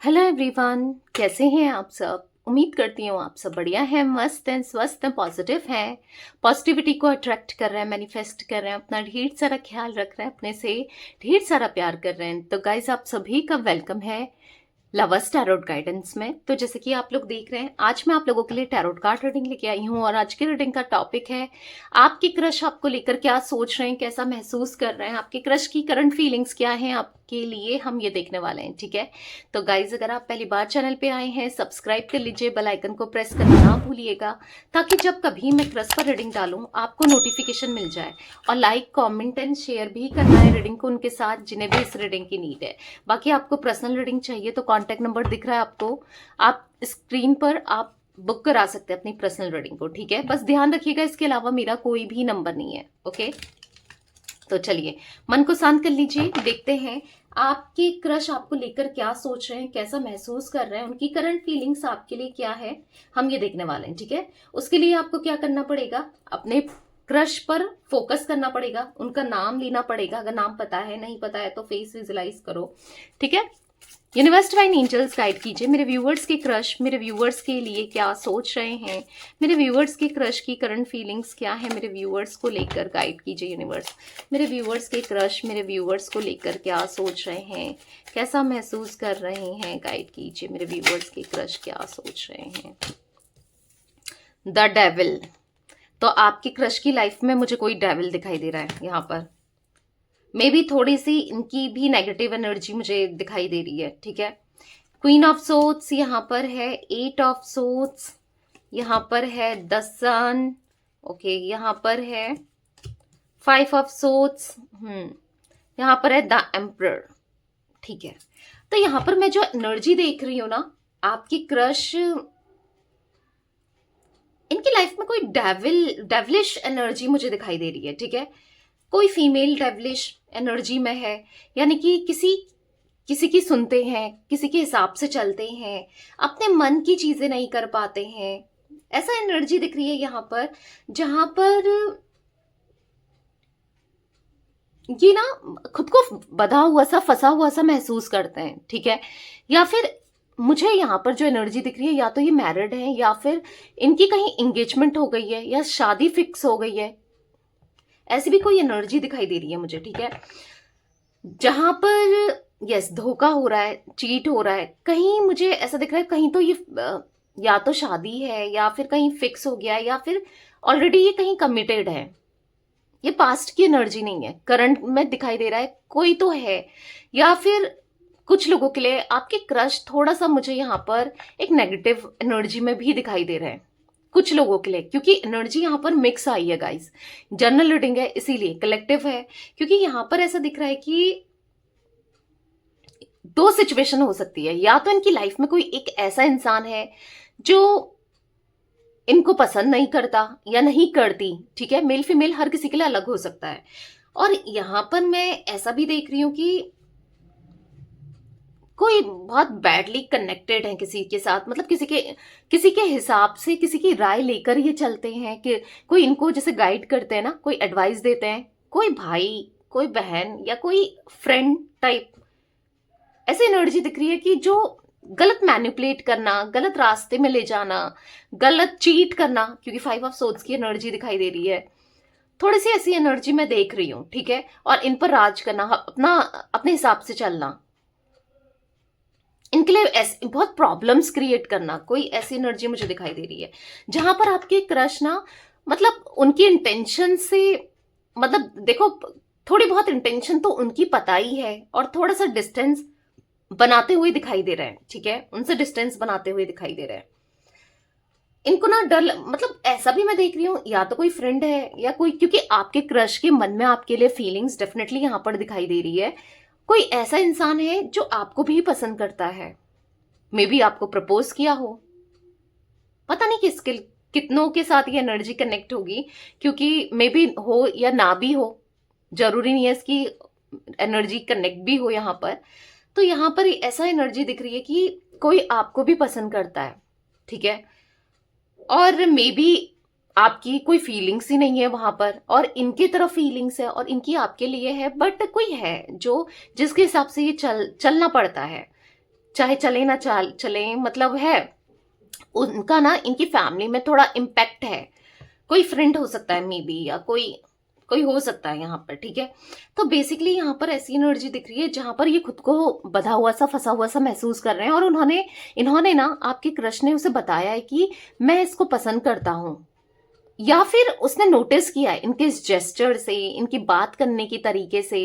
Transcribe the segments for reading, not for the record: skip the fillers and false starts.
Hello everyone, कैसे हैं आप सब। उम्मीद करती हूँ आप सब बढ़िया हैं, मस्त हैं, स्वस्थ हैं, पॉजिटिव हैं। पॉजिटिविटी को अट्रैक्ट कर रहे हैं, मैनिफेस्ट कर रहे हैं, अपना ढेर सारा ख्याल रख रहे हैं, अपने से ढेर सारा प्यार कर रहे हैं। तो गाइज आप सभी का वेलकम है लवर्स टैरोट गाइडेंस में। तो जैसे कि आप लोग देख रहे हैं, आज मैं आप लोगों के लिए टैरोट कार्ड रीडिंग लेके आई हूँ और आज की रीडिंग का टॉपिक है आपकी क्रश आपको लेकर क्या सोच रहे हैं, कैसा महसूस कर रहे हैं, आपके क्रश की करंट फीलिंग्स क्या हैं आपके लिए, हम ये देखने वाले हैं। ठीक है, तो गाइज अगर आप पहली बार चैनल पे आए हैं, सब्सक्राइब कर लीजिए, बेल आइकन को प्रेस करना ना भूलिएगा, ताकि जब कभी मैं क्रश पर रीडिंग डालूं आपको नोटिफिकेशन मिल जाए। और लाइक, कमेंट एंड शेयर भी करना है रीडिंग को उनके साथ जिन्हें भी इस रीडिंग की नीड है। बाकी आपको पर्सनल रीडिंग चाहिए तो कांटेक्ट नंबर दिख रहा है आपको, आप स्क्रीन पर आप बुक करा सकते हैं अपनी पर्सनल रीडिंग को। ठीक है, बस ध्यान रखिएगा इसके अलावा मेरा कोई भी नंबर नहीं है। ओके, तो चलिए मन को शांत कर लीजिए, देखते हैं आपके क्रश आपको लेकर क्या सोच रहे हैं, कैसा महसूस कर रहे हैं, उनकी करंट फीलिंग्स आपके लिए क्या है, हम ये देखने वाले हैं। ठीक है, उसके लिए आपको क्या करना पड़ेगा, अपने क्रश पर फोकस करना पड़ेगा, उनका नाम लेना पड़ेगा। अगर नाम पता है, नहीं पता है तो फेस विजुलाइज करो। ठीक है, यूनिवर्स डिवाइन एंजल्स गाइड कीजिए मेरे व्यूवर्स के क्रश मेरे व्यूवर्स के लिए क्या सोच रहे हैं, मेरे व्यूवर्स के क्रश की करंट फीलिंग्स क्या है, मेरे व्यूवर्स को लेकर गाइड कीजिए यूनिवर्स। मेरे व्यूवर्स के क्रश मेरे व्यूवर्स को लेकर क्या सोच रहे हैं, कैसा महसूस कर रहे हैं, गाइड कीजिए मेरे व्यूवर्स के क्रश क्या सोच रहे हैं। द डेविल, तो आपकी क्रश की लाइफ में मुझे कोई डेविल दिखाई दे रहा है यहाँ पर। मे बी थोड़ी सी इनकी भी नेगेटिव एनर्जी मुझे दिखाई दे रही है। ठीक है, क्वीन ऑफ सोट्स यहाँ पर है, एट ऑफ सोट्स यहाँ पर है, द सन, ओके, यहाँ पर है फाइव ऑफ सोट्स, यहाँ पर है द एम्परर। ठीक है, तो यहाँ पर मैं जो एनर्जी देख रही हूँ ना, आपकी क्रश, इनकी लाइफ में कोई डेविलिश एनर्जी मुझे दिखाई दे रही है। ठीक है, कोई फीमेल डेविलिश एनर्जी में है, यानी कि किसी किसी की सुनते हैं, किसी के हिसाब से चलते हैं, अपने मन की चीजें नहीं कर पाते हैं, ऐसा एनर्जी दिख रही है यहाँ पर, जहां पर ये ना खुद को बंधा हुआ सा, फंसा हुआ सा महसूस करते हैं। ठीक है, या फिर मुझे यहाँ पर जो एनर्जी दिख रही है, या तो ये मैरिड है या फिर इनकी कहीं एंगेजमेंट हो गई है या शादी फिक्स हो गई है, ऐसी भी कोई एनर्जी दिखाई दे रही है मुझे। ठीक है, जहां पर यस धोखा हो रहा है, चीट हो रहा है, कहीं मुझे ऐसा दिख रहा है, कहीं तो ये या तो शादी है या फिर कहीं फिक्स हो गया है, या फिर ऑलरेडी ये कहीं कमिटेड है। ये पास्ट की एनर्जी नहीं है, करंट में दिखाई दे रहा है कोई तो है। या फिर कुछ लोगों के लिए आपके क्रश थोड़ा सा मुझे यहाँ पर एक नेगेटिव एनर्जी में भी दिखाई दे रहा है कुछ लोगों के लिए, क्योंकि एनर्जी यहाँ पर मिक्स आई है गाइस। जनरल रीडिंग है इसीलिए कलेक्टिव है, क्योंकि यहाँ पर ऐसा दिख रहा है कि दो सिचुएशन हो सकती है। या तो इनकी लाइफ में कोई एक ऐसा इंसान है जो इनको पसंद नहीं करता या नहीं करती। ठीक है, मेल फीमेल हर किसी के लिए अलग हो सकता है। और यहां पर मैं ऐसा भी देख रही हूं कि कोई बहुत बैडली कनेक्टेड है किसी के साथ, मतलब किसी के हिसाब से, किसी की राय लेकर ये चलते हैं कि कोई इनको जैसे गाइड करते हैं ना, कोई एडवाइस देते हैं, कोई भाई, कोई बहन या कोई फ्रेंड टाइप, ऐसी एनर्जी दिख रही है कि जो गलत मैनिपुलेट करना, गलत रास्ते में ले जाना, गलत चीट करना, क्योंकि फाइव ऑफ सोर्ड्स की एनर्जी दिखाई दे रही है, थोड़ी सी ऐसी एनर्जी मैं देख रही हूं। ठीक है, और इन पर राज करना, अपने हिसाब से चलना, इनके लिए ऐसे बहुत प्रॉब्लम्स क्रिएट करना, कोई ऐसी एनर्जी मुझे दिखाई दे रही है जहां पर आपके क्रश ना, मतलब उनकी इंटेंशन से, मतलब देखो थोड़ी बहुत इंटेंशन तो उनकी पता ही है, और थोड़ा सा डिस्टेंस बनाते हुए दिखाई दे रहे हैं। ठीक है, उनसे डिस्टेंस बनाते हुए दिखाई दे रहे हैं। इनको ना डर मतलब ऐसा भी मैं देख रही हूँ, या तो कोई फ्रेंड है या कोई, क्योंकि आपके क्रश के मन में आपके लिए फीलिंग्स डेफिनेटली यहां पर दिखाई दे रही है। कोई ऐसा इंसान है जो आपको भी पसंद करता है, मे बी आपको प्रपोज किया हो, पता नहीं किसके कितनों के साथ ये एनर्जी कनेक्ट होगी, क्योंकि मे बी हो या ना भी हो, जरूरी नहीं है इसकी एनर्जी कनेक्ट भी हो यहाँ पर। तो यहाँ पर ऐसा एनर्जी दिख रही है कि कोई आपको भी पसंद करता है। ठीक है, और मे बी आपकी कोई फीलिंग्स ही नहीं है वहां पर, और इनकी तरफ फीलिंग्स है और इनकी आपके लिए है, बट कोई है जो जिसके हिसाब से ये चलना पड़ता है, चाहे चले ना चले, मतलब है उनका ना इनकी फैमिली में थोड़ा इम्पैक्ट है। कोई फ्रेंड हो सकता है मे बी, या कोई कोई हो सकता है यहाँ पर, ठीक है। तो बेसिकली यहाँ पर ऐसी एनर्जी दिख रही है जहां पर ये खुद को बंधा हुआ सा, फंसा हुआ सा महसूस कर रहे हैं, और उन्होंने इन्होंने ना, आपके क्रश ने उसे बताया है कि मैं इसको पसंद करता हूं, या फिर उसने नोटिस किया है इनके इस जेस्चर से, इनकी बात करने की तरीके से,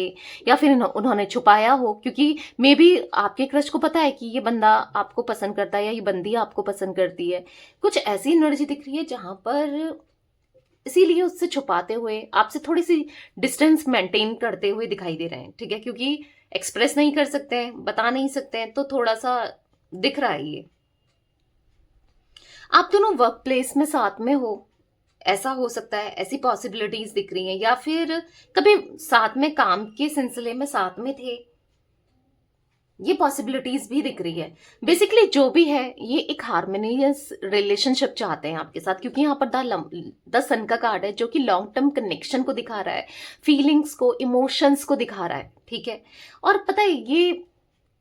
या फिर उन्होंने छुपाया हो, क्योंकि मे बी आपके क्रश को पता है कि ये बंदा आपको पसंद करता है या ये बंदी आपको पसंद करती है। कुछ ऐसी एनर्जी दिख रही है जहां पर इसीलिए उससे छुपाते हुए, आपसे थोड़ी सी डिस्टेंस मेंटेन करते हुए दिखाई दे रहे हैं, ठीक है, क्योंकि एक्सप्रेस नहीं कर सकते हैं, बता नहीं सकते हैं, तो थोड़ा सा दिख रहा है ये। आप दोनों वर्क प्लेस में साथ में हो, ऐसा हो सकता है, ऐसी पॉसिबिलिटीज दिख रही हैं, या फिर कभी साथ में काम के सिलसिले में साथ में थे, ये पॉसिबिलिटीज भी दिख रही है। बेसिकली जो भी है, ये एक हार्मोनियस रिलेशनशिप चाहते हैं आपके साथ, क्योंकि यहाँ पर द सन का कार्ड है जो कि लॉन्ग टर्म कनेक्शन को दिखा रहा है, फीलिंग्स को, इमोशंस को दिखा रहा है, ठीक है। और पता है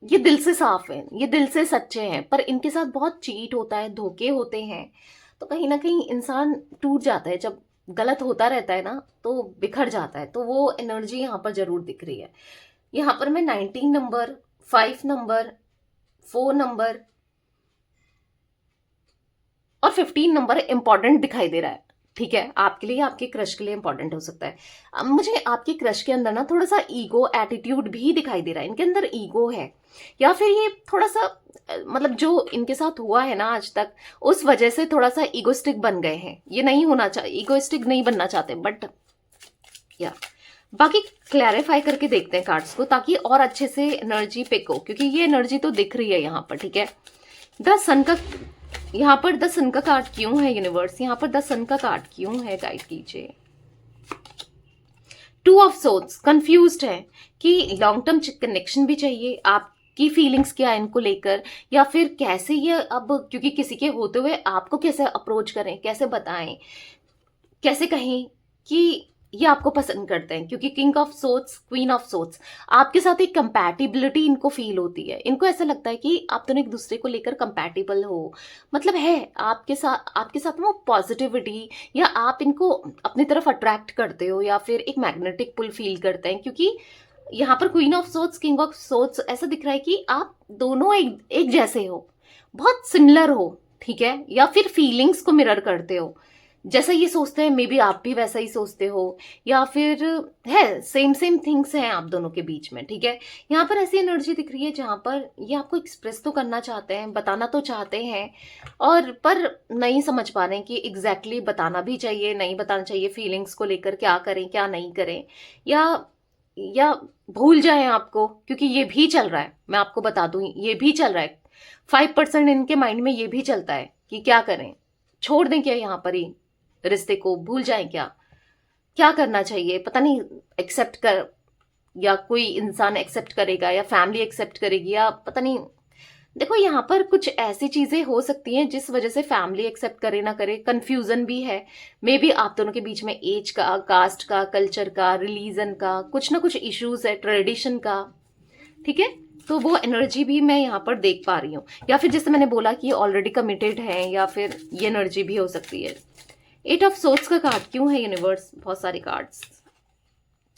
ये दिल से साफ है, ये दिल से सच्चे हैं, पर इनके साथ बहुत चीट होता है, धोखे होते हैं, तो कहीं ना कहीं इंसान टूट जाता है जब गलत होता रहता है ना, तो बिखर जाता है। तो वो एनर्जी यहाँ पर जरूर दिख रही है। यहाँ पर मैं 19 नंबर, 5 नंबर, 4 नंबर और 15 नंबर इंपॉर्टेंट दिखाई दे रहा है, ठीक है, आपके लिए, आपके क्रश के लिए इंपॉर्टेंट हो सकता है। अब मुझे आपके क्रश के अंदर ना थोड़ा सा ईगो एटीट्यूड भी दिखाई दे रहा है, इनके अंदर ईगो है, या फिर ये थोड़ा सा मतलब जो इनके साथ हुआ है ना आज तक, उस वजह से थोड़ा सा ईगोस्टिक बन गए हैं। ये नहीं होना चाहिए, ईगोस्टिक नहीं बनना चाहते, बट या बाकी क्लैरिफाई करके देखते हैं कार्ड्स को, ताकि और अच्छे से एनर्जी पिक हो, क्योंकि ये एनर्जी तो दिख रही है यहाँ पर, ठीक है। द सन का, यहाँ पर द सन का कार्ड क्यों है यूनिवर्स, यहाँ पर द सन का कार्ड क्यों है, गाइड कीजिए। 2 ऑफ सोर्ड्स, कंफ्यूज्ड है कि लॉन्ग टर्म कनेक्शन भी चाहिए, आपकी फीलिंग्स क्या है इनको लेकर, या फिर कैसे ये अब, क्योंकि किसी के होते हुए आपको कैसे अप्रोच करें, कैसे बताएं, कैसे कहें कि ये आपको पसंद करते हैं, क्योंकि king of swords, queen of swords, आपके साथ एक कंपैटिबिलिटी इनको फील होती है। इनको ऐसा लगता है कि आप दोनों एक दूसरे को लेकर कंपैटिबल हो, मतलब है आपके साथ वो पॉजिटिविटी, या आप इनको अपनी तरफ अट्रैक्ट करते हो, या फिर एक मैग्नेटिक पुल फील करते हैं, क्योंकि यहाँ पर queen of swords, king of swords, ऐसा दिख रहा है कि आप दोनों एक जैसे हो, बहुत सिमिलर हो, ठीक है, या फिर फीलिंग्स को मिरर करते हो, जैसा ये सोचते हैं मे बी आप भी वैसा ही सोचते हो, या फिर है सेम सेम थिंग्स हैं आप दोनों के बीच में, ठीक है। यहाँ पर ऐसी एनर्जी दिख रही है जहां पर ये आपको एक्सप्रेस तो करना चाहते हैं, बताना तो चाहते हैं, और पर नहीं समझ पा रहे हैं कि एग्जैक्टली बताना भी चाहिए, नहीं बताना चाहिए, फीलिंग्स को लेकर क्या करें क्या नहीं करें, या भूल जाएं आपको, क्योंकि ये भी चल रहा है, मैं आपको बता दूं, ये भी चल रहा है। 5% इनके माइंड में ये भी चलता है कि क्या करें, छोड़ दें क्या यहाँ पर ही रिश्ते को, भूल जाएं क्या, क्या करना चाहिए, पता नहीं, एक्सेप्ट कर, या कोई इंसान एक्सेप्ट करेगा, या फैमिली एक्सेप्ट करेगी, या पता नहीं। देखो यहाँ पर कुछ ऐसी चीजें हो सकती हैं जिस वजह से फैमिली एक्सेप्ट करे ना करे, कंफ्यूजन भी है, मे बी आप दोनों के बीच में एज का, कास्ट का, कल्चर का, रिलीजन का, कुछ ना कुछ इश्यूज है, ट्रेडिशन का, ठीक है। तो वो एनर्जी भी मैं यहाँ पर देख पा रही हूँ, या फिर जैसे मैंने बोला कि ऑलरेडी कमिटेड है, या फिर ये एनर्जी भी हो सकती है। 8 ऑफ सोर्ड्स का कार्ड क्यों है यूनिवर्स, बहुत सारे कार्ड्स,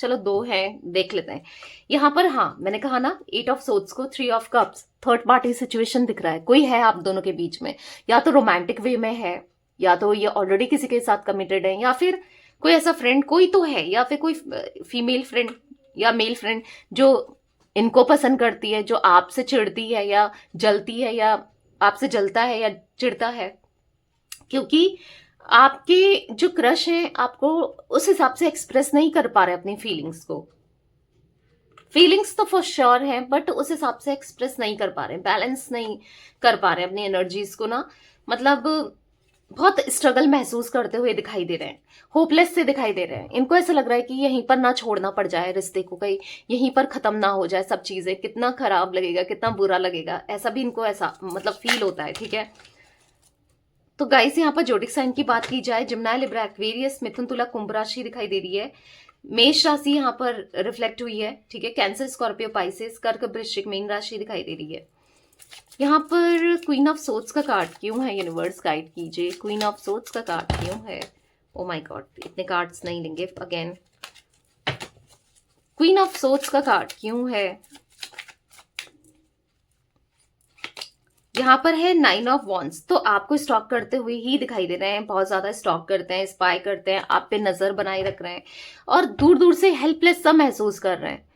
चलो 2 हैं, देख लेते हैं। यहाँ पर हाँ, मैंने कहा ना 8 ऑफ सोर्ड्स को 3 of cups, third party situation दिख रहा है, कोई है आप दोनों के बीच में, या तो रोमांटिक वे में है, या तो ये ऑलरेडी किसी के साथ कमिटेड है, या फिर कोई ऐसा फ्रेंड कोई तो है, या फिर कोई फीमेल फ्रेंड या मेल फ्रेंड जो इनको पसंद करती है, जो आपसे चिढ़ती है या जलती है, या आपसे जलता है या चिढ़ता है, क्योंकि आपके जो क्रश हैं आपको उस हिसाब से एक्सप्रेस नहीं कर पा रहे अपनी फीलिंग्स को। फीलिंग्स तो फॉर श्योर है, बट उस हिसाब से एक्सप्रेस नहीं कर पा रहे, बैलेंस नहीं कर पा रहे अपनी एनर्जीज को ना, मतलब बहुत स्ट्रगल महसूस करते हुए दिखाई दे रहे हैं, होपलेस से दिखाई दे रहे हैं। इनको ऐसा लग रहा है कि यहीं पर ना छोड़ना पड़ जाए रिश्ते को, कहीं यहीं पर खत्म ना हो जाए सब चीजें, कितना खराब लगेगा, कितना बुरा लगेगा, ऐसा भी इनको ऐसा मतलब फील होता है, ठीक है। तो गाइस यहाँ पर जोडिक साइन की बात की जाए, जिम्नाय, लिब्रा, एक्वेरियस, मिथुन, तुला, कुंभ राशि दिखाई दे रही है, मेष राशि यहाँ पर रिफ्लेक्ट हुई है, ठीक है, कैंसर, स्कॉर्पियो, पाइसेस, कर्क, वृश्चिक, मीन राशि दिखाई दे रही है। यहाँ पर क्वीन ऑफ सोर्ड्स का कार्ड क्यों है? यूनिवर्स गाइड कीजिए, क्वीन ऑफ सोर्ड्स का कार्ड क्यों है? ओ माय गॉड, इतने कार्ड्स नहीं लेंगे अगेन। क्वीन ऑफ सोर्ड्स का कार्ड क्यों है? यहाँ पर है 9 ऑफ वॉन्ड्स। तो आपको स्टॉक करते हुए ही दिखाई दे रहे हैं, बहुत ज्यादा स्टॉक करते हैं, स्पाई करते हैं, आप पे नजर बनाए रख रहे हैं और दूर दूर से हेल्पलेस सा महसूस कर रहे हैं,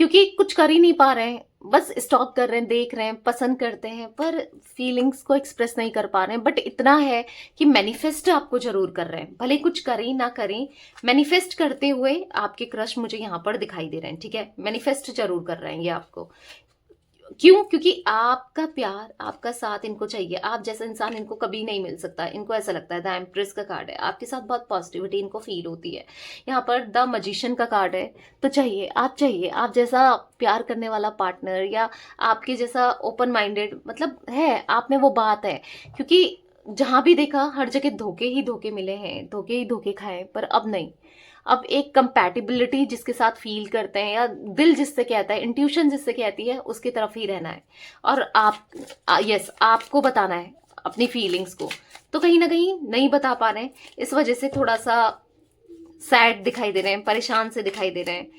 क्योंकि कुछ कर ही नहीं पा रहे हैं, बस स्टॉक कर रहे हैं, देख रहे हैं, पसंद करते हैं, पर फीलिंग्स को एक्सप्रेस नहीं कर पा रहे हैं। बट इतना है कि मैनिफेस्ट आपको जरूर कर रहे हैं, भले कुछ करें ना करें, मैनिफेस्ट करते हुए आपके क्रश मुझे यहाँ पर दिखाई दे रहे हैं। ठीक है, मैनिफेस्ट जरूर कर रहे हैं ये आपको। क्यों? क्योंकि आपका प्यार, आपका साथ इनको चाहिए। आप जैसा इंसान इनको कभी नहीं मिल सकता। इनको ऐसा लगता है, द एम्प्रेस का कार्ड है, आपके साथ बहुत पॉजिटिविटी इनको फील होती है। यहाँ पर द मजिशियन का कार्ड है, तो चाहिए, आप जैसा प्यार करने वाला पार्टनर या आपके जैसा ओपन माइंडेड, मतलब है आप में वो बात है। क्योंकि जहां भी देखा हर जगह धोखे ही धोखे मिले हैं, धोखे ही धोखे खाए, पर अब नहीं। अब एक कंपैटिबिलिटी जिसके साथ फील करते हैं या दिल जिससे कहता है, इंट्यूशन जिससे कहती है, उसकी तरफ ही रहना है। और आप यस आपको बताना है अपनी फीलिंग्स को, तो कहीं ना कहीं नहीं बता पा रहे हैं, इस वजह से थोड़ा सा सैड दिखाई दे रहे हैं, परेशान से दिखाई दे रहे हैं,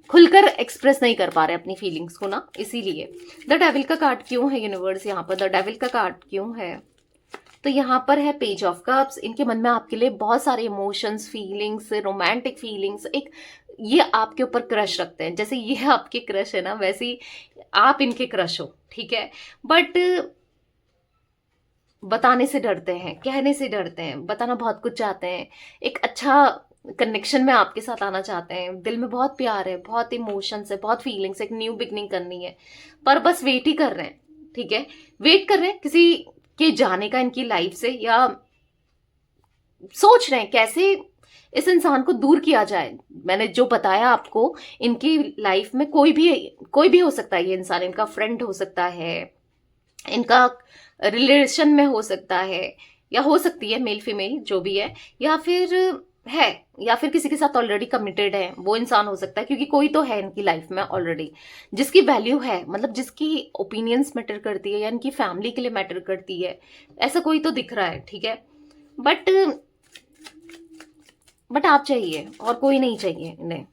खुलकर एक्सप्रेस नहीं कर पा रहे अपनी फीलिंग्स को ना, इसीलिए। द डेविल का कार्ड क्यों है यूनिवर्स? यहाँ पर द डेविल का कार्ड क्यों है? तो यहाँ पर है पेज ऑफ कप्स। इनके मन में आपके लिए बहुत सारे इमोशंस, फीलिंग्स, रोमांटिक फीलिंग्स, एक ये आपके ऊपर क्रश रखते हैं। जैसे ये आपके क्रश है ना, वैसे ही आप इनके क्रश हो। ठीक है, बट बताने से डरते हैं, कहने से डरते हैं, बताना बहुत कुछ चाहते हैं, एक अच्छा कनेक्शन में आपके साथ आना चाहते हैं, दिल में बहुत प्यार है, बहुत इमोशंस है, बहुत फीलिंग्स, एक न्यू बिगनिंग करनी है, पर बस वेट ही कर रहे हैं। ठीक है, वेट कर रहे हैं किसी के जाने का इनकी लाइफ से, या सोच रहे हैं कैसे इस इंसान को दूर किया जाए। मैंने जो बताया आपको, इनकी लाइफ में कोई भी हो सकता है ये इंसान, इनका फ्रेंड हो सकता है, इनका रिलेशन में हो सकता है, या हो सकती है मेल फीमेल जो भी है, या फिर है, या फिर किसी के साथ ऑलरेडी कमिटेड है, वो इंसान हो सकता है। क्योंकि कोई तो है इनकी लाइफ में ऑलरेडी जिसकी वैल्यू है, मतलब जिसकी ओपिनियंस मैटर करती है या इनकी फैमिली के लिए मैटर करती है, ऐसा कोई तो दिख रहा है। ठीक है, बट आप चाहिए और कोई नहीं चाहिए इन्हें,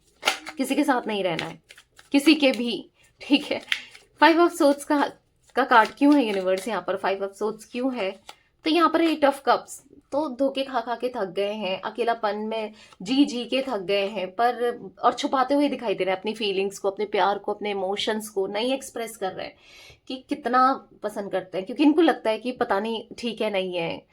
किसी के साथ नहीं रहना है, किसी के भी। ठीक है, 5 ऑफ सोर्ड्स का कार्ड क्यों है यूनिवर्स? यहाँ पर 5 ऑफ सोर्ड्स क्यों है? तो यहाँ पर 8 ऑफ कप्स। तो धोखे खा खा के थक गए हैं, अकेलापन में जी जी के थक गए हैं, पर और छुपाते हुए दिखाई दे रहे हैं अपनी फीलिंग्स को, अपने प्यार को, अपने इमोशंस को नहीं एक्सप्रेस कर रहे हैं कि कितना पसंद करते हैं। क्योंकि इनको लगता है कि पता नहीं ठीक है, नहीं है,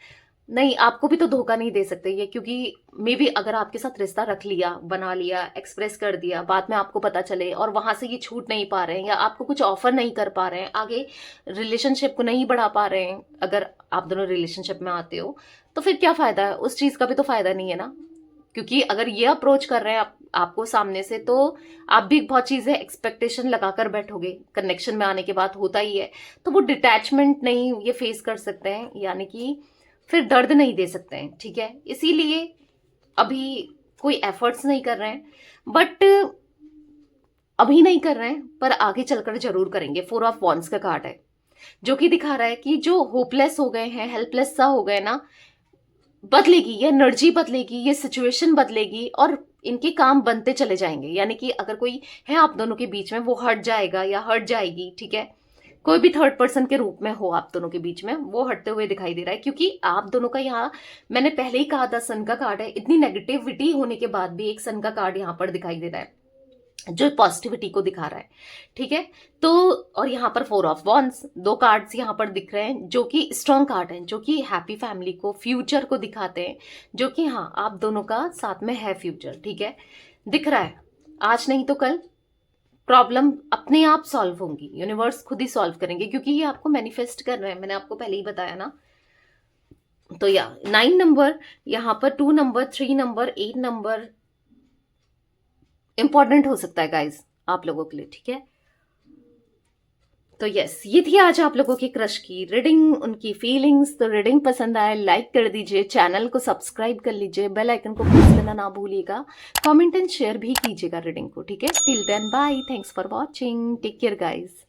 नहीं आपको भी तो धोखा नहीं दे सकते ये। क्योंकि मे बी अगर आपके साथ रिश्ता रख लिया, बना लिया, एक्सप्रेस कर दिया, बाद में आपको पता चले और वहां से ये छूट नहीं पा रहे हैं, या आपको कुछ ऑफर नहीं कर पा रहे हैं, आगे रिलेशनशिप को नहीं बढ़ा पा रहे हैं, अगर आप दोनों रिलेशनशिप में आते हो, तो फिर क्या फायदा है? उस चीज का भी तो फायदा नहीं है ना। क्योंकि अगर ये अप्रोच कर रहे हैं आपको सामने से, तो आप भी बहुत चीजें एक्सपेक्टेशन लगाकर बैठोगे, कनेक्शन में आने के बाद होता ही है, तो वो डिटैचमेंट नहीं ये फेस कर सकते हैं, यानी कि फिर दर्द नहीं दे सकते हैं। ठीक है, इसीलिए अभी कोई एफर्ट्स नहीं कर रहे हैं, बट अभी नहीं कर रहे हैं, पर आगे चलकर जरूर करेंगे। 4 ऑफ वॉन्ड्स का कार्ड है, जो कि दिखा रहा है कि जो होपलेस हो गए हैं, हेल्पलेस सा हो गए ना, बदलेगी, ये एनर्जी बदलेगी, ये सिचुएशन बदलेगी और इनके काम बनते चले जाएंगे। यानी कि अगर कोई है आप दोनों के बीच में, वो हट जाएगा या हट जाएगी। ठीक है, कोई भी थर्ड पर्सन के रूप में हो आप दोनों के बीच में, वो हटते हुए दिखाई दे रहा है। क्योंकि आप दोनों का यहाँ, मैंने पहले ही कहा था, सन का कार्ड है। इतनी नेगेटिविटी होने के बाद भी एक सन का कार्ड यहाँ पर दिखाई दे रहा है, जो पॉजिटिविटी को दिखा रहा है। ठीक है, तो और यहाँ पर 4 ऑफ वॉन्ड्स, 2 कार्ड्स यहाँ पर दिख रहे हैं, जो कि स्ट्रॉन्ग कार्ड हैं, जो कि हैप्पी फैमिली को, फ्यूचर को दिखाते हैं, जो कि हाँ आप दोनों का साथ में है फ्यूचर। ठीक है, दिख रहा है, आज नहीं तो कल प्रॉब्लम अपने आप सॉल्व होंगी, यूनिवर्स खुद ही सॉल्व करेंगे, क्योंकि ये आपको मैनिफेस्ट कर रहे हैं, मैंने आपको पहले ही बताया ना। तो 9 नंबर, यहाँ पर 2 नंबर, 3 नंबर, 8 नंबर इंपॉर्टेंट हो सकता है गाइज आप लोगों के लिए। ठीक है, तो यस, ये थी आज आप लोगों की क्रश की रीडिंग, उनकी फीलिंग्स। तो रीडिंग पसंद आए लाइक कर दीजिए, चैनल को सब्सक्राइब कर लीजिए, बेल आइकन को प्रेस करना ना भूलिएगा, कमेंट एंड शेयर भी कीजिएगा रीडिंग को। ठीक है, till then bye, thanks for watching, take care guys.